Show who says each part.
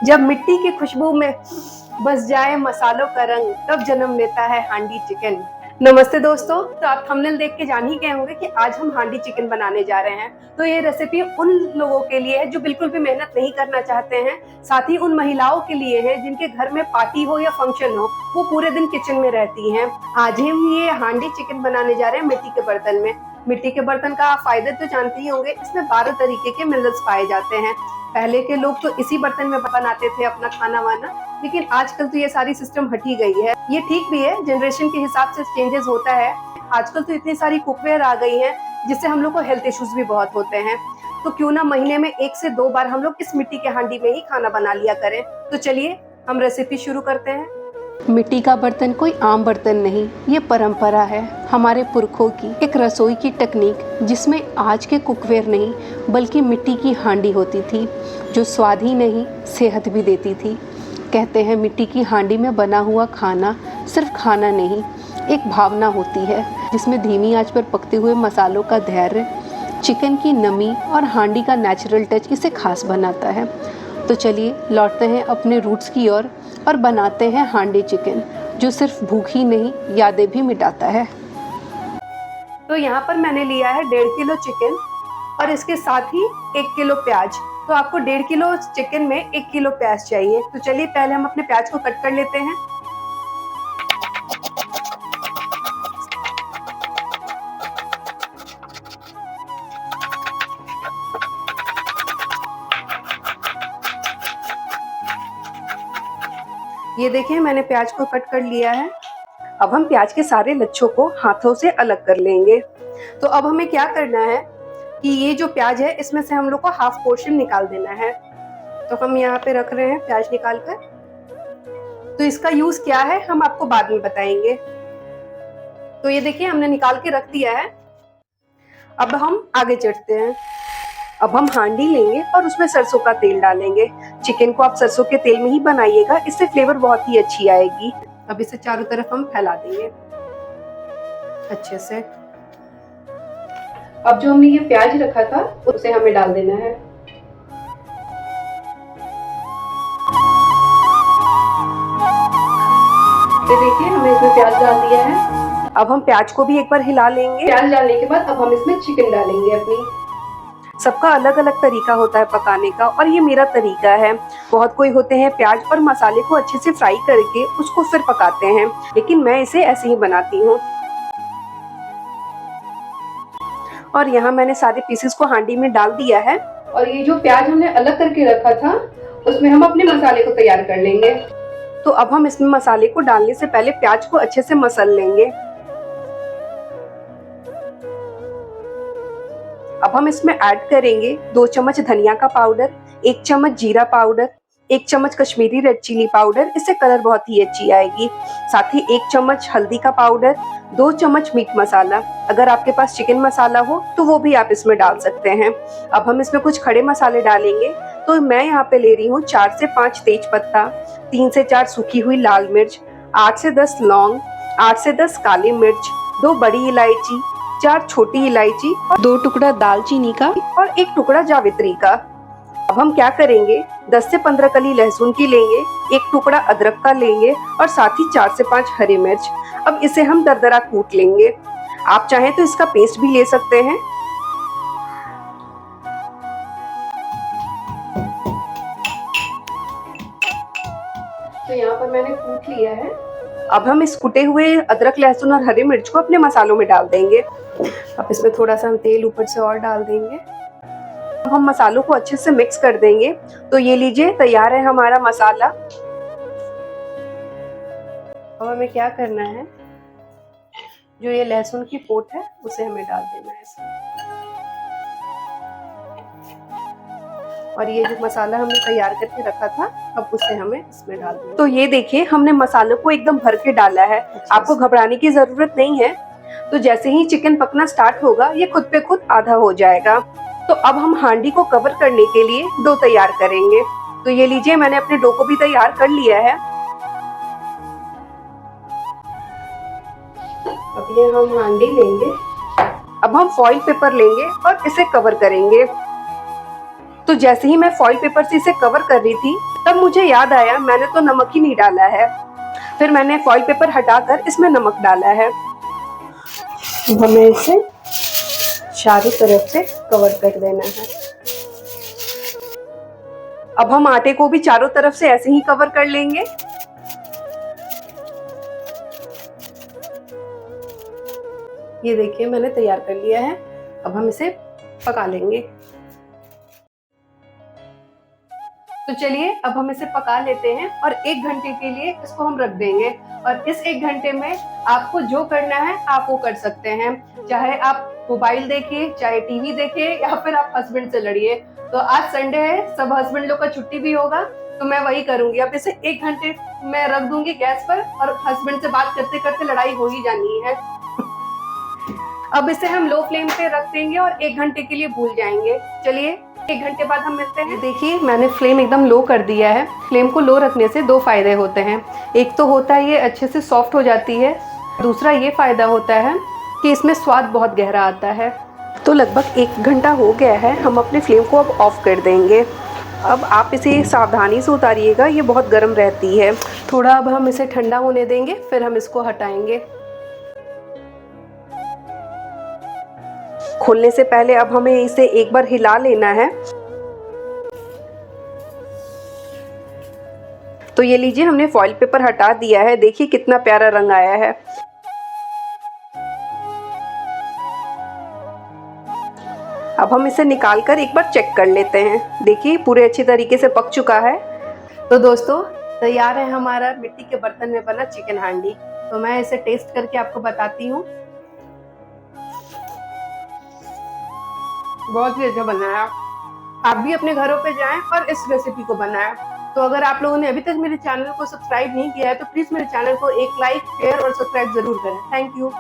Speaker 1: जब मिट्टी की खुशबू में बस जाए मसालों का रंग, तब जन्म लेता है हांडी चिकन। नमस्ते दोस्तों, तो आप थंबनेल देख के जान ही गए होंगे कि आज हम हांडी चिकन बनाने जा रहे हैं। तो ये रेसिपी उन लोगों के लिए है जो बिल्कुल भी मेहनत नहीं करना चाहते हैं, साथ ही उन महिलाओं के लिए है जिनके घर में पार्टी हो या फंक्शन हो, वो पूरे दिन किचन में रहती हैं। आज हम ये हांडी चिकन बनाने जा रहे हैं मिट्टी के बर्तन में। मिट्टी के बर्तन का फायदे तो जानते ही होंगे, इसमें 12 तरीके के मिनरल्स पाए जाते हैं। पहले के लोग तो इसी बर्तन में बनाते थे अपना खाना वाना, लेकिन आजकल तो ये सारी सिस्टम हटी गई है। ये ठीक भी है, जनरेशन के हिसाब से चेंजेस होता है। आजकल तो इतनी सारी कुकवेयर आ गई हैं जिससे हम लोग को हेल्थ इश्यूज भी बहुत होते हैं। तो क्यों ना महीने में 1 से 2 बार हम लोग इस मिट्टी के हांडी में ही खाना बना लिया करें। तो चलिए हम रेसिपी शुरू करते हैं।
Speaker 2: मिट्टी का बर्तन कोई आम बर्तन नहीं, ये परंपरा है हमारे पुरखों की, एक रसोई की टेक्निक जिसमें आज के कुकवेयर नहीं बल्कि मिट्टी की हांडी होती थी, जो स्वाद ही नहीं सेहत भी देती थी। कहते हैं मिट्टी की हांडी में बना हुआ खाना सिर्फ खाना नहीं, एक भावना होती है जिसमें धीमी आंच पर पकते हुए मसालों का धैर्य, चिकन की नमी और हांडी का नेचुरल टच इसे खास बनाता है। तो चलिए लौटते हैं अपने रूट्स की ओर और बनाते हैं हांडी चिकन, जो सिर्फ भूख ही नहीं यादें भी मिटाता है।
Speaker 1: तो यहाँ पर मैंने लिया है 1.5 किलो चिकन और इसके साथ ही 1 किलो प्याज। तो आपको 1.5 किलो चिकन में 1 किलो प्याज चाहिए। तो चलिए पहले हम अपने प्याज को कट कर लेते हैं। ये देखिए मैंने प्याज को कट कर लिया है। अब हम प्याज के सारे लच्छों को हाथों से अलग कर लेंगे। तो अब हमें क्या करना है कि ये जो प्याज है इसमें से हम लोग को हाफ पोर्शन निकाल देना है। तो हम यहाँ पे रख रहे हैं प्याज निकाल कर। तो इसका यूज क्या है हम आपको बाद में बताएंगे। तो ये देखिए हमने निकाल के रख दिया है। अब हम आगे चढ़ते हैं। अब हम हांडी लेंगे और उसमें सरसों का तेल डालेंगे। चिकन को आप सरसों के तेल में ही बनाइएगा, इससे फ्लेवर बहुत ही अच्छी आएगी। अब इसे चारों तरफ हम फैला देंगे अच्छे से। अब जो हमने ये प्याज रखा था उसे हमें डाल देना है। ये देखिए हमने इसमें प्याज डाल दिया है। अब हम प्याज को भी एक बार हिला लेंगे। प्याज डालने के बाद अब हम इसमें चिकन डालेंगे अपनी। सबका अलग अलग तरीका होता है पकाने का और ये मेरा तरीका है। बहुत कोई होते हैं प्याज और मसाले को अच्छे से फ्राई करके उसको फिर पकाते हैं, लेकिन मैं इसे ऐसे ही बनाती हूँ। और यहाँ मैंने सारे पीसेस को हांडी में डाल दिया है। और ये जो प्याज हमने अलग करके रखा था उसमें हम अपने मसाले को तैयार कर लेंगे। तो अब हम इसमें मसाले को डालने से पहले प्याज को अच्छे से मसल लेंगे। अब हम इसमें ऐड करेंगे 2 चम्मच धनिया का पाउडर, 1 चम्मच जीरा पाउडर, 1 चम्मच कश्मीरी रेड चिली पाउडर, इससे कलर बहुत ही अच्छी आएगी। साथ ही 1 चम्मच हल्दी का पाउडर, 2 चम्मच मीट मसाला। अगर आपके पास चिकन मसाला हो तो वो भी आप इसमें डाल सकते हैं। अब हम इसमें कुछ खड़े मसाले डालेंगे। तो मैं यहाँ पे ले रही हूँ 4 से 5 तेज पत्ता, 3 से 4 सूखी हुई लाल मिर्च, 8 से 10 लौंग, 8 से 10 काली मिर्च, 2 बड़ी इलायची, 4 छोटी इलायची और 2 टुकड़ा दालचीनी का और 1 टुकड़ा जावित्री का। अब हम क्या करेंगे, 10 से 15 कली लहसुन की लेंगे, 1 टुकड़ा अदरक का लेंगे और साथ ही 4 से 5 हरी मिर्च। अब इसे हम दरदरा कूट लेंगे। आप चाहें तो इसका पेस्ट भी ले सकते हैं। तो यहाँ पर मैंने कूट लिया है। अब हम इस कुटे हुए अदरक लहसुन और हरी मिर्च को अपने मसालों में डाल देंगे। अब इसमें थोड़ा सा हम तेल ऊपर से और डाल देंगे। अब हम मसालों को अच्छे से मिक्स कर देंगे। तो ये लीजिए तैयार है हमारा मसाला। अब हमें क्या करना है, जो ये लहसुन की पोट है उसे हमें डाल देना है इसमें। और ये जो मसाला हमने तैयार करके रखा था अब उसे हमें इसमें डाल देना। तो ये देखिए हमने मसालों को एकदम भर के डाला है। आपको घबराने की जरूरत नहीं है। तो जैसे ही चिकन पकना स्टार्ट होगा ये खुद पे खुद आधा हो जाएगा। तो अब हम हांडी को कवर करने के लिए डो तैयार करेंगे। तो ये लीजिए मैंने अपने डो को भी तैयार कर लिया है। अब ये हम हांडी लेंगे। अब हम फॉइल पेपर लेंगे और इसे कवर करेंगे। तो जैसे ही मैं फॉइल पेपर से इसे कवर कर रही थी तब मुझे याद आया मैंने तो नमक ही नहीं डाला है। फिर मैंने फॉइल पेपर हटाकर इसमें नमक डाला है। हमें इसे चारों तरफ से कवर कर देना है। अब हम आटे को भी चारों तरफ से ऐसे ही कवर कर लेंगे। ये देखिए मैंने तैयार कर लिया है। अब हम इसे पका लेंगे। तो चलिए अब हम इसे पका लेते हैं और 1 घंटे के लिए इसको हम रख देंगे। और इस 1 घंटे में आपको जो करना है आप वो कर सकते हैं। चाहे आप मोबाइल देखिए, चाहे टीवी देखिए, या फिर आप हस्बैंड से लड़िए। तो आज संडे है, सब हस्बैंड लोग का छुट्टी भी होगा, तो मैं वही करूंगी। अब इसे 1 घंटे मैं रख दूंगी गैस पर और हस्बैंड से बात करते करते लड़ाई हो ही जानी है। अब इसे हम लो फ्लेम पे रख देंगे और 1 घंटे के लिए भूल जाएंगे। चलिए 1 घंटे बाद हम मिलते हैं। देखिए मैंने फ्लेम एकदम लो कर दिया है। फ्लेम को लो रखने से 2 फायदे होते हैं। एक तो होता है ये अच्छे से सॉफ्ट हो जाती है, दूसरा ये फायदा होता है कि इसमें स्वाद बहुत गहरा आता है। तो लगभग 1 घंटा हो गया है, हम अपने फ्लेम को अब ऑफ कर देंगे। अब आप इसे सावधानी से उतारिएगा, ये बहुत गर्म रहती है। थोड़ा अब हम इसे ठंडा होने देंगे, फिर हम इसको हटाएंगे। खोलने से पहले अब हमें इसे एक बार हिला लेना है। तो ये लीजिए हमने फॉइल पेपर हटा दिया है। देखिए कितना प्यारा रंग आया है। अब हम इसे निकालकर एक बार चेक कर लेते हैं। देखिए पूरे अच्छी तरीके से पक चुका है। तो दोस्तों तैयार है हमारा मिट्टी के बर्तन में बना चिकन हांडी। तो मैं इसे टेस्ट करके आपको बताती हूँ। बहुत ही अच्छा बना है। आप भी अपने घरों पे जाएं और इस रेसिपी को बनाएं। तो अगर आप लोगों ने अभी तक मेरे चैनल को सब्सक्राइब नहीं किया है तो प्लीज मेरे चैनल को एक लाइक, शेयर और सब्सक्राइब जरूर करें। Thank you.